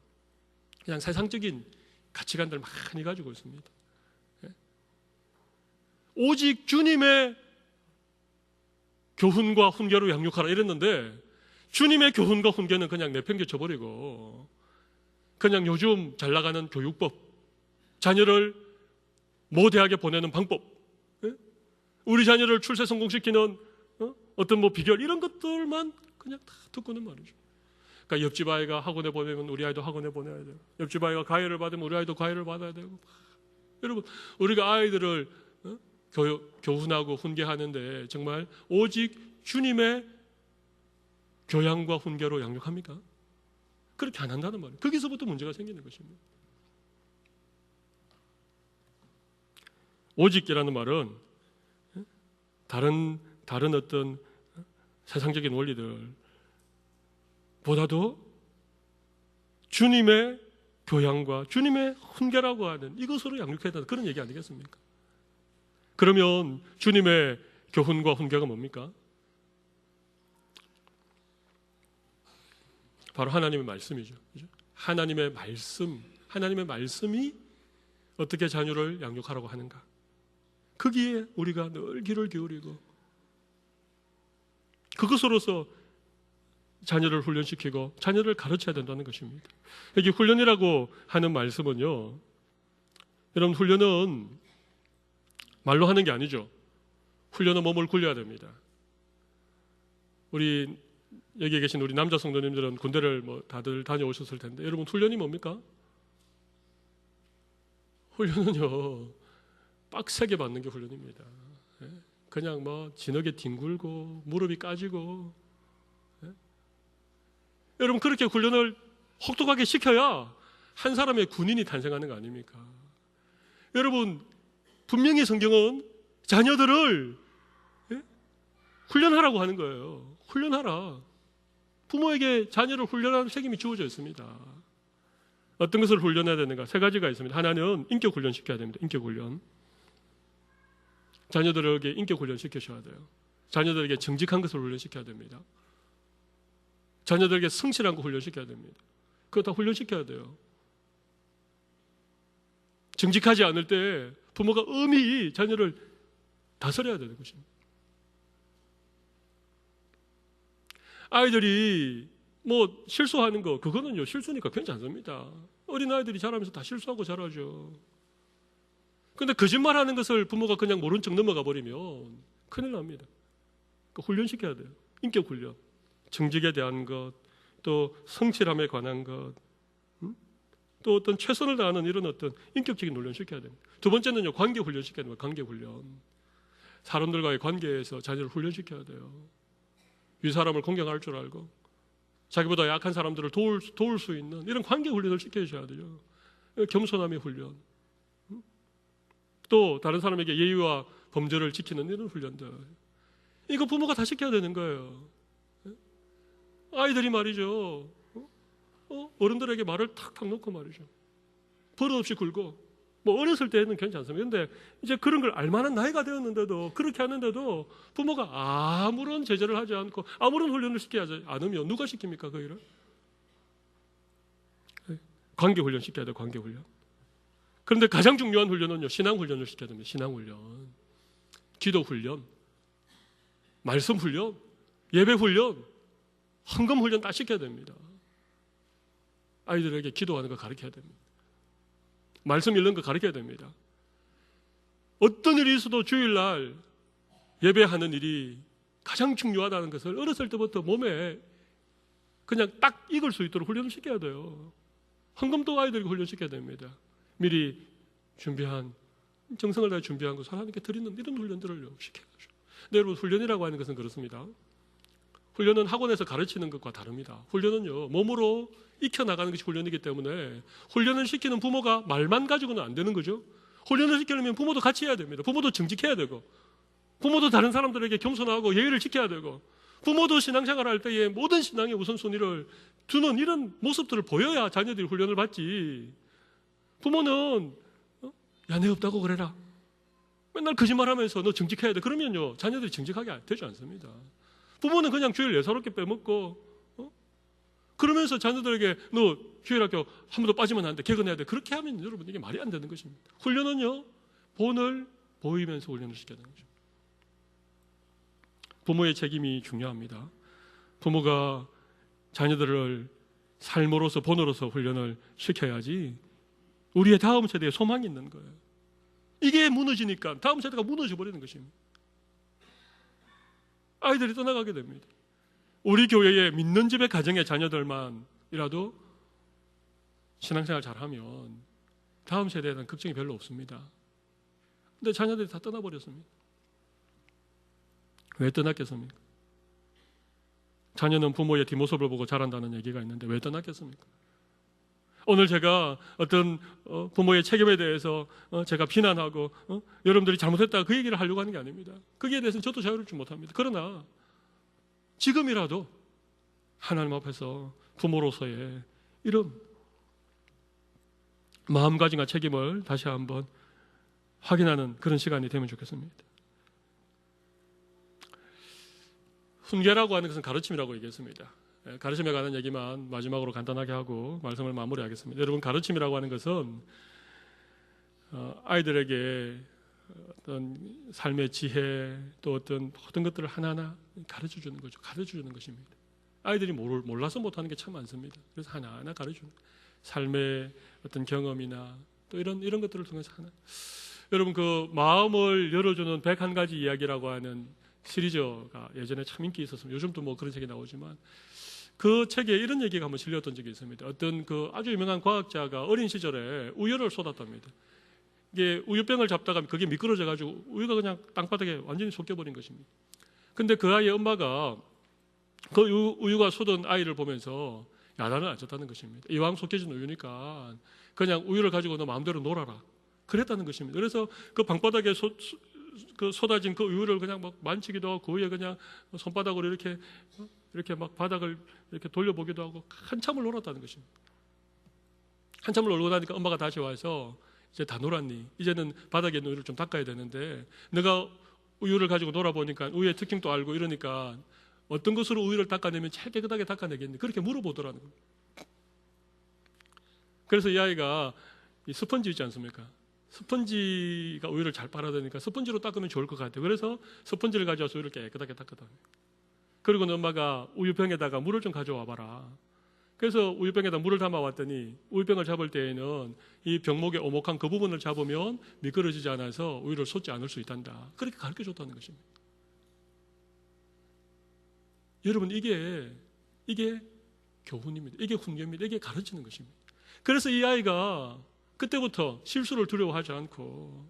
그냥 세상적인 가치관들 많이 가지고 있습니다. 오직 주님의 교훈과 훈계로 양육하라 이랬는데 주님의 교훈과 훈계는 그냥 내팽개쳐버리고 그냥 요즘 잘 나가는 교육법, 자녀를 모대하게 보내는 방법, 우리 자녀를 출세 성공시키는 어떤 뭐 비결 이런 것들만 그냥 다 듣고는 말이죠. 그러니까 옆집 아이가 학원에 보내면 우리 아이도 학원에 보내야 돼요. 옆집 아이가 과외를 받으면 우리 아이도 과외를 받아야 되고. 여러분 우리가 아이들을 교훈하고 훈계하는데 정말 오직 주님의 교양과 훈계로 양육합니까? 그렇게 안 한다는 말이에요. 거기서부터 문제가 생기는 것입니다. 오직이라는 말은 다른 어떤 세상적인 원리들보다도 주님의 교양과 주님의 훈계라고 하는 이것으로 양육해야 된다, 그런 얘기 아니겠습니까? 그러면 주님의 교훈과 훈계가 뭡니까? 바로 하나님의 말씀이죠. 하나님의 말씀이 어떻게 자녀를 양육하라고 하는가? 거기에 우리가 늘 귀를 기울이고 그것으로서 자녀를 훈련시키고 자녀를 가르쳐야 된다는 것입니다. 여기 훈련이라고 하는 말씀은요, 여러분 훈련은 말로 하는 게 아니죠. 훈련은 몸을 굴려야 됩니다. 우리 여기 계신 우리 남자 성도님들은 군대를 뭐 다들 다녀오셨을 텐데 여러분 훈련이 뭡니까? 훈련은요 빡세게 받는 게 훈련입니다. 그냥 뭐 진흙에 뒹굴고 무릎이 까지고, 여러분 그렇게 훈련을 혹독하게 시켜야 한 사람의 군인이 탄생하는 거 아닙니까? 여러분 분명히 성경은 자녀들을 훈련하라고 하는 거예요. 훈련하라. 부모에게 자녀를 훈련하는 책임이 주어져 있습니다. 어떤 것을 훈련해야 되는가? 세 가지가 있습니다. 하나는 인격 훈련 시켜야 됩니다. 인격 훈련. 자녀들에게 인격 훈련 시키셔야 돼요. 자녀들에게 정직한 것을 훈련시켜야 됩니다. 자녀들에게 성실한 거 훈련시켜야 됩니다. 그거 다 훈련시켜야 돼요. 정직하지 않을 때 부모가 엄히 자녀를 다스려야 되는 것입니다. 아이들이 뭐 실수하는 거, 그거는요 실수니까 괜찮습니다. 어린아이들이 자라면서 다 실수하고 자라죠. 그런데 거짓말하는 것을 부모가 그냥 모른 척 넘어가 버리면 큰일 납니다. 그러니까 훈련시켜야 돼요. 인격 훈련. 정직에 대한 것, 또 성실함에 관한 것, 또 어떤 최선을 다하는 이런 어떤 인격적인 훈련 시켜야 됩니다. 두 번째는요, 관계 훈련 시켜야 됩니다. 관계 훈련. 사람들과의 관계에서 자녀를 훈련시켜야 돼요. 윗사람을 공경할 줄 알고 자기보다 약한 사람들을 도울 수 있는 이런 관계 훈련을 시켜주셔야 돼요. 겸손함의 훈련. 또 다른 사람에게 예의와 범죄를 지키는 이런 훈련들. 이거 부모가 다 시켜야 되는 거예요. 아이들이 말이죠, 어른들에게 말을 탁탁 놓고 말이죠, 버릇없이 굴고 뭐 어렸을 때는 괜찮습니다. 그런데 이제 그런 걸 알만한 나이가 되었는데도 그렇게 하는데도 부모가 아무런 제재를 하지 않고 아무런 훈련을 시키지 않으면 누가 시킵니까? 그 일을? 관계훈련 시켜야 돼요. 관계훈련. 그런데 가장 중요한 훈련은요, 신앙훈련을 시켜야 됩니다. 신앙훈련, 기도훈련, 말씀훈련, 예배훈련, 헌금훈련 다 시켜야 됩니다. 아이들에게 기도하는 거 가르쳐야 됩니다. 말씀 읽는 거 가르쳐야 됩니다. 어떤 일이 있어도 주일날 예배하는 일이 가장 중요하다는 것을 어렸을 때부터 몸에 그냥 딱 익을 수 있도록 훈련을 시켜야 돼요. 헌금도 아이들에게 훈련시켜야 됩니다. 미리 준비한, 정성을 다해 준비한 것을 하나님께 드리는 이런 훈련들을 시켜야죠. 근데 여러분, 훈련이라고 하는 것은 그렇습니다. 훈련은 학원에서 가르치는 것과 다릅니다. 훈련은요, 몸으로 익혀나가는 것이 훈련이기 때문에 훈련을 시키는 부모가 말만 가지고는 안 되는 거죠. 훈련을 시키려면 부모도 같이 해야 됩니다. 부모도 정직해야 되고, 부모도 다른 사람들에게 겸손하고 예의를 지켜야 되고, 부모도 신앙생활 할 때에 모든 신앙의 우선순위를 두는 이런 모습들을 보여야 자녀들이 훈련을 받지. 부모는 야, 내 없다고 그래라, 맨날 거짓말하면서 너 정직해야 돼, 그러면요 자녀들이 정직하게 되지 않습니다. 부모는 그냥 주일 예사롭게 빼먹고 그러면서 자녀들에게 너 주일 학교 한 번도 빠지면 안 돼, 개근해야 돼, 그렇게 하면 여러분 이게 말이 안 되는 것입니다. 훈련은요 본을 보이면서 훈련을 시켜야 되는 거죠. 부모의 책임이 중요합니다. 부모가 자녀들을 삶으로서 본으로서 훈련을 시켜야지 우리의 다음 세대에 소망이 있는 거예요. 이게 무너지니까 다음 세대가 무너져 버리는 것입니다. 아이들이 떠나가게 됩니다. 우리 교회에 믿는 집의 가정의 자녀들만이라도 신앙생활 잘하면 다음 세대에 대한 걱정이 별로 없습니다. 근데 자녀들이 다 떠나버렸습니다. 왜 떠났겠습니까? 자녀는 부모의 뒷모습을 보고 자란다는 얘기가 있는데 왜 떠났겠습니까? 오늘 제가 어떤 부모의 책임에 대해서 제가 비난하고 여러분들이 잘못했다 그 얘기를 하려고 하는 게 아닙니다. 거기에 대해서는 저도 자유롭지 못합니다. 그러나 지금이라도 하나님 앞에서 부모로서의 이런 마음가짐과 책임을 다시 한번 확인하는 그런 시간이 되면 좋겠습니다. 훈계라고 하는 것은 가르침이라고 얘기했습니다. 가르침에 관한 얘기만 마지막으로 간단하게 하고 말씀을 마무리하겠습니다. 여러분, 가르침이라고 하는 것은 아이들에게 어떤 삶의 지혜 또 어떤 모든 것들을 하나하나 가르쳐 주는 거죠. 가르쳐 주는 것입니다. 아이들이 몰라서 못하는 게 참 많습니다. 그래서 하나하나 가르쳐 주는 삶의 어떤 경험이나 또 이런 것들을 통해서 하나. 여러분, 그 마음을 열어주는 101가지 이야기라고 하는 시리즈가 예전에 참 인기 있었습니다. 요즘도 뭐 그런 책이 나오지만 그 책에 이런 얘기가 한번 실렸던 적이 있습니다. 어떤 그 아주 유명한 과학자가 어린 시절에 우유를 쏟았답니다. 이게 우유병을 잡다가 그게 미끄러져 가지고 우유가 그냥 땅바닥에 완전히 쏟겨버린 것입니다. 근데 그 아이의 엄마가 그 우유가 쏟은 아이를 보면서 야단을 안 쳤다는 것입니다. 이왕 쏟겨진 우유니까 그냥 우유를 가지고 너 마음대로 놀아라, 그랬다는 것입니다. 그래서 그 방바닥에 쏟아진 그 우유를 그냥 막 만지기도 하고 그 위에 그냥 손바닥으로 이렇게 막 바닥을 이렇게 돌려보기도 하고 한참을 놀았다는 것입니다. 한참을 놀고 나니까 엄마가 다시 와서 이제 다 놀았니? 이제는 바닥에 있는 우유를 좀 닦아야 되는데 너가 우유를 가지고 놀아보니까 우유의 특징도 알고 이러니까 어떤 것으로 우유를 닦아내면 제일 깨끗하게 닦아내겠니? 그렇게 물어보더라는 거예요. 그래서 이 아이가 이 스펀지 있지 않습니까? 스펀지가 우유를 잘 빨아들이니까 스펀지로 닦으면 좋을 것 같아요. 그래서 스펀지를 가져와서 우유를 깨끗하게 닦거든요. 그리고 엄마가 우유병에다가 물을 좀 가져와 봐라. 그래서 우유병에다 물을 담아왔더니 우유병을 잡을 때에는 이 병목의 오목한 그 부분을 잡으면 미끄러지지 않아서 우유를 쏟지 않을 수 있단다. 그렇게 가르쳐줬다는 것입니다. 여러분, 이게 교훈입니다. 이게 훈계입니다. 이게 가르치는 것입니다. 그래서 이 아이가 그때부터 실수를 두려워하지 않고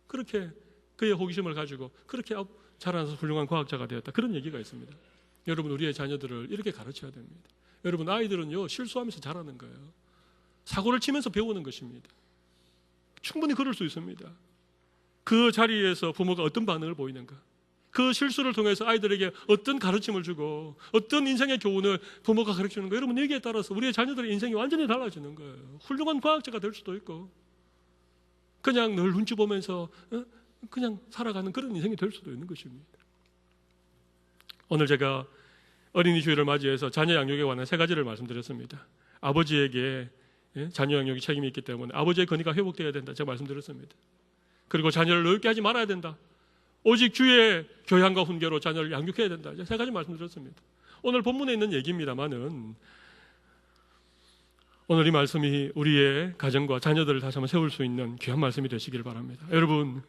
그렇게 그의 호기심을 가지고 그렇게 자라나서 훌륭한 과학자가 되었다. 그런 얘기가 있습니다. 여러분, 우리의 자녀들을 이렇게 가르쳐야 됩니다. 여러분, 아이들은요 실수하면서 자라는 거예요. 사고를 치면서 배우는 것입니다. 충분히 그럴 수 있습니다. 그 자리에서 부모가 어떤 반응을 보이는가, 그 실수를 통해서 아이들에게 어떤 가르침을 주고 어떤 인생의 교훈을 부모가 가르치는 거예요. 여러분, 여기에 따라서 우리의 자녀들의 인생이 완전히 달라지는 거예요. 훌륭한 과학자가 될 수도 있고 그냥 늘 눈치 보면서 그냥 살아가는 그런 인생이 될 수도 있는 것입니다. 오늘 제가 어린이 주일을 맞이해서 자녀 양육에 관한 3가지를 말씀드렸습니다. 아버지에게 자녀 양육이 책임이 있기 때문에 아버지의 권위가 회복되어야 된다, 제가 말씀드렸습니다. 그리고 자녀를 넓게 하지 말아야 된다. 오직 주의 교양과 훈계로 자녀를 양육해야 된다. 3가지 말씀드렸습니다. 오늘 본문에 있는 얘기입니다만은 오늘 이 말씀이 우리의 가정과 자녀들을 다시 한번 세울 수 있는 귀한 말씀이 되시길 바랍니다. 여러분,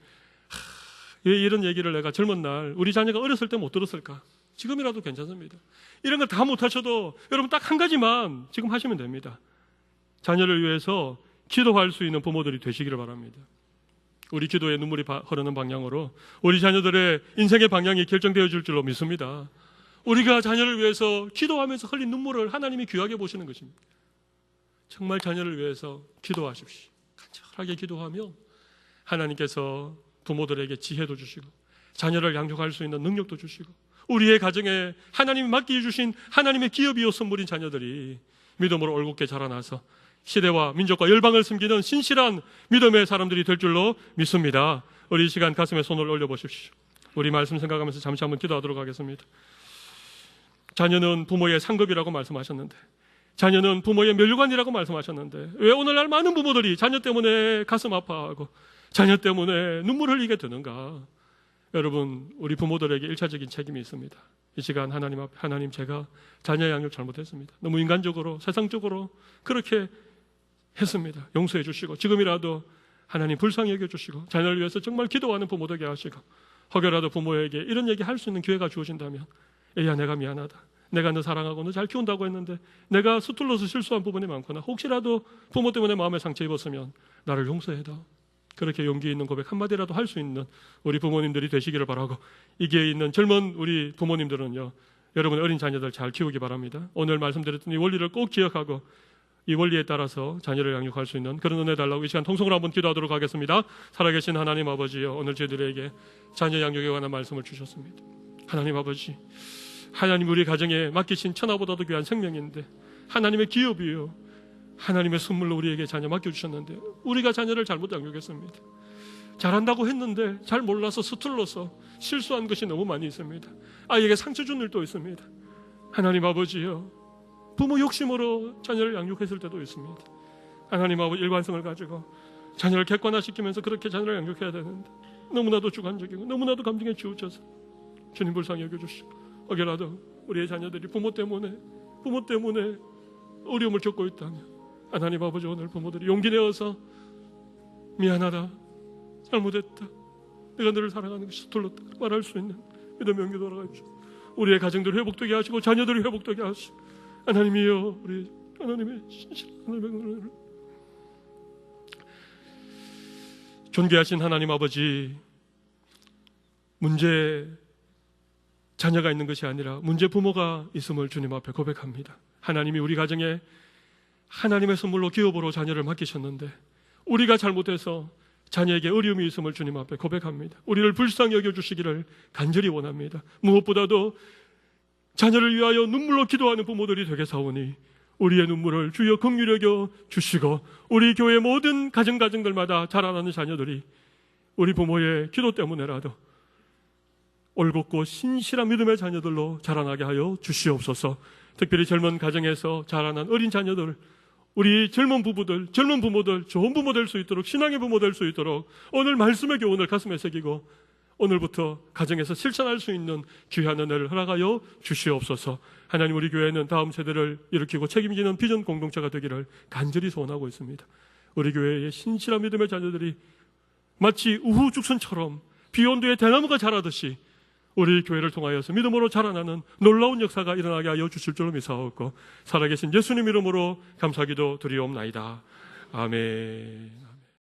왜 이런 얘기를 내가 젊은 날 우리 자녀가 어렸을 때 못 들었을까? 지금이라도 괜찮습니다. 이런 걸 다 못하셔도 여러분 딱 한 가지만 지금 하시면 됩니다. 자녀를 위해서 기도할 수 있는 부모들이 되시기를 바랍니다. 우리 기도에 눈물이 흐르는 방향으로 우리 자녀들의 인생의 방향이 결정되어 줄 줄로 믿습니다. 우리가 자녀를 위해서 기도하면서 흘린 눈물을 하나님이 귀하게 보시는 것입니다. 정말 자녀를 위해서 기도하십시오. 간절하게 기도하며 하나님께서 부모들에게 지혜도 주시고 자녀를 양육할 수 있는 능력도 주시고 우리의 가정에 하나님이 맡겨주신 하나님의 기업이요 선물인 자녀들이 믿음으로 올곧게 자라나서 시대와 민족과 열방을 섬기는 신실한 믿음의 사람들이 될 줄로 믿습니다. 우리 이 시간 가슴에 손을 올려보십시오. 우리 말씀 생각하면서 잠시 한번 기도하도록 하겠습니다. 자녀는 부모의 상급이라고 말씀하셨는데, 자녀는 부모의 멸류관이라고 말씀하셨는데, 왜 오늘날 많은 부모들이 자녀 때문에 가슴 아파하고 자녀 때문에 눈물 흘리게 되는가? 여러분, 우리 부모들에게 1차적인 책임이 있습니다. 이 시간 하나님 앞에, 하나님, 제가 자녀 양육 잘못했습니다. 너무 인간적으로, 세상적으로 그렇게 했습니다. 용서해 주시고 지금이라도 하나님 불쌍히 여겨주시고 자녀를 위해서 정말 기도하는 부모 되게 하시고, 혹여라도 부모에게 이런 얘기 할 수 있는 기회가 주어진다면, 애야, 내가 미안하다. 내가 너 사랑하고 너 잘 키운다고 했는데 내가 서툴러서 실수한 부분이 많구나. 혹시라도 부모 때문에 마음에 상처 입었으면 나를 용서해다. 그렇게 용기 있는 고백 한마디라도 할 수 있는 우리 부모님들이 되시기를 바라고, 이기에 있는 젊은 우리 부모님들은요, 여러분 어린 자녀들 잘 키우기 바랍니다. 오늘 말씀드렸던 이 원리를 꼭 기억하고 이 원리에 따라서 자녀를 양육할 수 있는 그런 은혜 달라고 이 시간 통성으로 한번 기도하도록 하겠습니다. 살아계신 하나님 아버지요, 오늘 저희들에게 자녀 양육에 관한 말씀을 주셨습니다. 하나님 아버지, 하나님 우리 가정에 맡기신 천하보다도 귀한 생명인데 하나님의 기업이요, 하나님의 선물로 우리에게 자녀 맡겨주셨는데 우리가 자녀를 잘못 양육했습니다. 잘한다고 했는데 잘 몰라서 서툴러서 실수한 것이 너무 많이 있습니다. 아이에게 상처 준 일도 있습니다. 하나님 아버지요, 부모 욕심으로 자녀를 양육했을 때도 있습니다. 하나님 아버지, 일관성을 가지고 자녀를 객관화시키면서 그렇게 자녀를 양육해야 되는데 너무나도 주관적이고 너무나도 감정에 치우쳐서 주님 불쌍히 여겨주시고, 혹여라도 우리의 자녀들이 부모 때문에 어려움을 겪고 있다면 하나님 아버지, 오늘 부모들이 용기 내어서 미안하다, 잘못했다, 내가 너를 사랑하는 것이 서툴렀다 말할 수 있는 믿음의 용기 돌아가시고 우리의 가정들을 회복되게 하시고 자녀들을 회복되게 하시고, 하나님이여, 우리 하나님의 신실한 은혜를, 존귀하신 하나님 아버지, 문제 자녀가 있는 것이 아니라 문제 부모가 있음을 주님 앞에 고백합니다. 하나님이 우리 가정에 하나님의 선물로 기업으로 자녀를 맡기셨는데 우리가 잘못해서 자녀에게 어려움이 있음을 주님 앞에 고백합니다. 우리를 불쌍히 여겨주시기를 간절히 원합니다. 무엇보다도 자녀를 위하여 눈물로 기도하는 부모들이 되게 사오니 우리의 눈물을 주여 긍휼히 여겨 주시고 우리 교회 모든 가정들마다 자라나는 자녀들이 우리 부모의 기도 때문에라도 올곧고 신실한 믿음의 자녀들로 자라나게 하여 주시옵소서. 특별히 젊은 가정에서 자라난 어린 자녀들, 우리 젊은 부부들, 젊은 부모들, 좋은 부모 될 수 있도록, 신앙의 부모 될 수 있도록 오늘 말씀의 교훈을 가슴에 새기고 오늘부터 가정에서 실천할 수 있는 귀한 은혜를 허락하여 주시옵소서. 하나님, 우리 교회는 다음 세대를 일으키고 책임지는 비전 공동체가 되기를 간절히 소원하고 있습니다. 우리 교회의 신실한 믿음의 자녀들이 마치 우후죽순처럼 비온도에 대나무가 자라듯이 우리 교회를 통하여서 믿음으로 자라나는 놀라운 역사가 일어나게 하여 주실 줄로 믿사옵고 살아계신 예수님 이름으로 감사기도 드리옵나이다. 아멘.